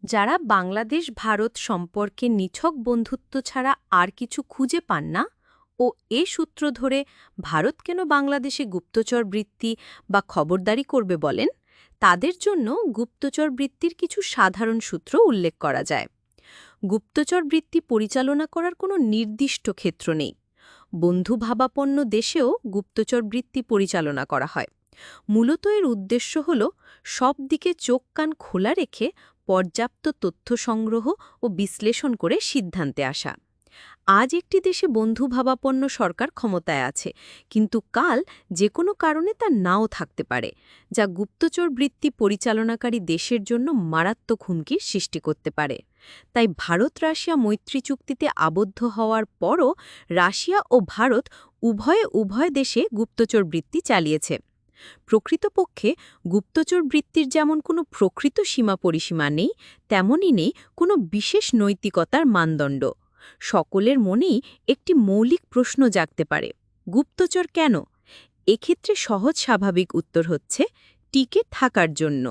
যারা বাংলাদেশ ভারত সম্পর্কে নিছক বন্ধুত্ব ছাড়া আর কিছু খুঁজে পান না ও এ সূত্র ধরে ভারত কেন বাংলাদেশে গুপ্তচর বৃত্তি বা খবরদারি করবে বলেন, তাদের জন্য গুপ্তচর বৃত্তির কিছু সাধারণ সূত্র উল্লেখ করা যায়। গুপ্তচর বৃত্তি পরিচালনা করার কোনো নির্দিষ্ট ক্ষেত্র নেই। বন্ধুভাবাপন্ন দেশেও গুপ্তচর বৃত্তি পরিচালনা করা হয়। মূলত এর উদ্দেশ্য হল সব দিকে চোখ কান খোলা রেখে পর্যাপ্ত তথ্য সংগ্রহ ও বিশ্লেষণ করে সিদ্ধান্তে আসা। আজ একটি দেশে বন্ধুভাবাপন্ন সরকার ক্ষমতায় আছে, কিন্তু কাল যে কোনো কারণে তা নাও থাকতে পারে, যা গুপ্তচর বৃত্তি পরিচালনাকারী দেশের জন্য মারাত্মক হুমকির সৃষ্টি করতে পারে। তাই ভারত রাশিয়া মৈত্রী চুক্তিতে আবদ্ধ হওয়ার পরও রাশিয়া ও ভারত উভয় দেশে গুপ্তচর বৃত্তি চালিয়েছে। প্রকৃতপক্ষে গুপ্তচর বৃত্তির যেমন কোনো প্রকৃত সীমা পরিসীমা নেই, তেমনই নেই কোনো বিশেষ নৈতিকতার মানদণ্ড। সকলের মনেই একটি মৌলিক প্রশ্ন জাগতে পারে, গুপ্তচর কেন? এক্ষেত্রে সহজ স্বাভাবিক উত্তর হচ্ছে টিকে থাকার জন্য।